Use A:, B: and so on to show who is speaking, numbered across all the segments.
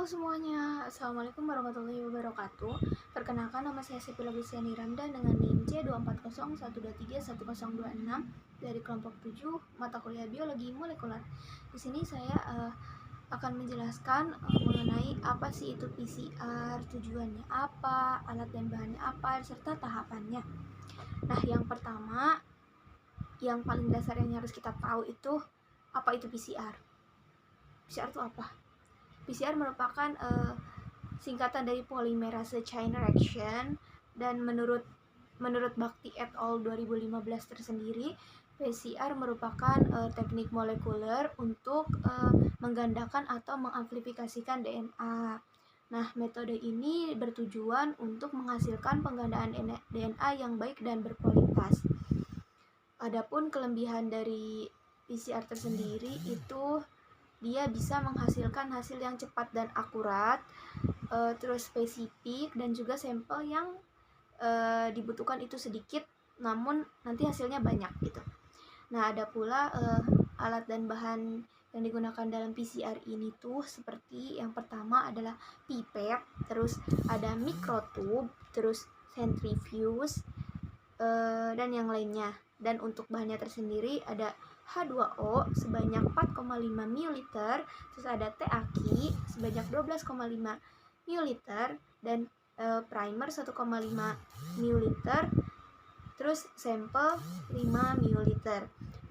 A: Halo semuanya, Assalamualaikum warahmatullahi wabarakatuh. Perkenalkan, nama saya Sepila Gustiani Ramdan dengan NIM C240123126 dari kelompok 7 mata kuliah biologi molekuler. Di sini saya akan menjelaskan mengenai apa sih itu PCR, tujuannya apa, alat dan bahannya apa, serta tahapannya. Nah, yang pertama, yang paling dasar yang harus kita tahu itu apa itu PCR. PCR itu apa? PCR merupakan singkatan dari polymerase chain reaction, dan menurut Bakti et al. 2015 tersendiri, PCR merupakan teknik molekuler untuk menggandakan atau mengamplifikasikan DNA. Nah, metode ini bertujuan untuk menghasilkan penggandaan DNA yang baik dan berkualitas. Adapun kelebihan dari PCR tersendiri itu dia bisa menghasilkan hasil yang cepat dan akurat, terus spesifik, dan juga sampel yang dibutuhkan itu sedikit namun nanti hasilnya banyak gitu. Nah, ada pula alat dan bahan yang digunakan dalam PCR ini tuh seperti yang pertama adalah pipet, terus ada mikrotube, terus centrifuge, dan yang lainnya. Dan untuk bahannya tersendiri ada H2O sebanyak 4,5 ml, terus ada TAQ sebanyak 12,5 ml, dan primer 1,5 ml, terus sampel 5 ml.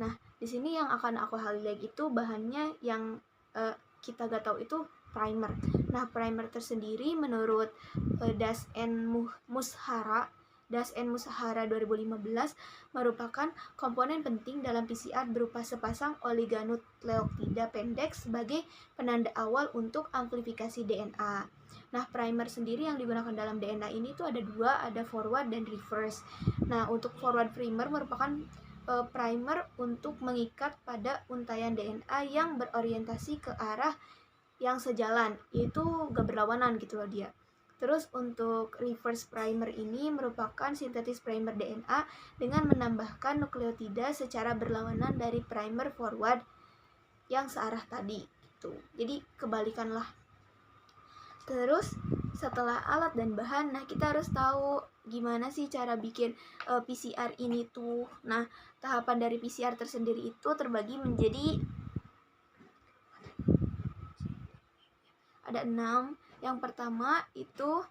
A: Nah, di sini yang akan aku highlight itu bahannya yang kita gak tahu itu primer. Nah, primer tersendiri menurut Das and Mushara 2015 merupakan komponen penting dalam PCR berupa sepasang oligonukleotida pendek sebagai penanda awal untuk amplifikasi DNA. Nah, primer sendiri yang digunakan dalam DNA ini tuh ada dua, ada forward dan reverse. Nah, untuk forward primer merupakan primer untuk mengikat pada untaian DNA yang berorientasi ke arah yang sejalan, yaitu gak berlawanan gitu loh dia. Terus untuk reverse primer ini merupakan sintetis primer DNA dengan menambahkan nukleotida secara berlawanan dari primer forward yang searah tadi gitu. Jadi kebalikanlah. Terus setelah alat dan bahan, nah kita harus tahu gimana sih cara bikin PCR ini tuh. Nah, tahapan dari PCR tersendiri itu terbagi menjadi ada 6. Yang pertama itu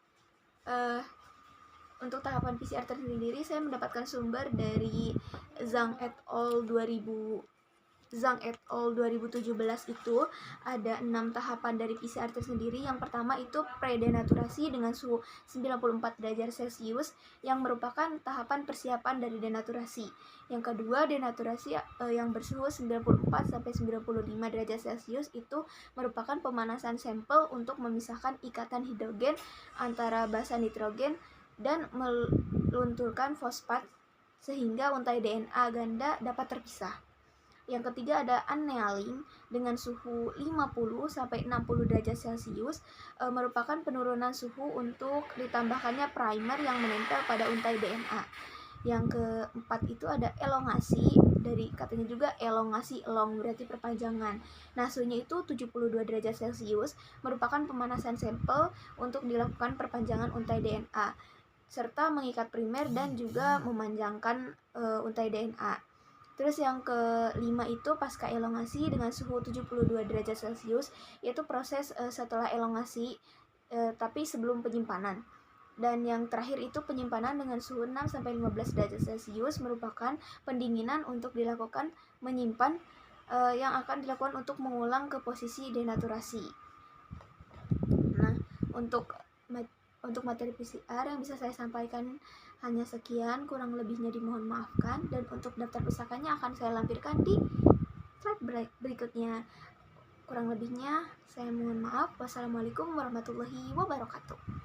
A: untuk tahapan PCR tersendiri saya mendapatkan sumber dari Zhang et al. 2017 itu ada 6 tahapan dari PCR tersendiri. Yang pertama itu predenaturasi dengan suhu 94 derajat Celcius yang merupakan tahapan persiapan dari denaturasi. Yang kedua, denaturasi yang bersuhu 94 sampai 95 derajat Celcius itu merupakan pemanasan sampel untuk memisahkan ikatan hidrogen antara basa nitrogen dan melunturkan fosfat sehingga untai DNA ganda dapat terpisah. Yang ketiga ada annealing dengan suhu 50 sampai 60 derajat Celcius, merupakan penurunan suhu untuk ditambahkannya primer yang menempel pada untai DNA. Yang keempat itu ada elongasi, dari katanya juga elongasi, elong berarti perpanjangan. Nah, suhunya itu 72 derajat Celcius, merupakan pemanasan sampel untuk dilakukan perpanjangan untai DNA serta mengikat primer dan juga memanjangkan untai DNA. Terus yang kelima itu pasca elongasi dengan suhu 72 derajat Celcius, yaitu proses setelah elongasi tapi sebelum penyimpanan. Dan yang terakhir itu penyimpanan dengan suhu 6 sampai 15 derajat Celcius merupakan pendinginan untuk dilakukan menyimpan yang akan dilakukan untuk mengulang ke posisi denaturasi. Nah, untuk materi PCR yang bisa saya sampaikan hanya sekian, kurang lebihnya dimohon maafkan, dan untuk daftar pusakanya akan saya lampirkan di slide berikutnya. Kurang lebihnya saya mohon maaf. Wassalamualaikum warahmatullahi wabarakatuh.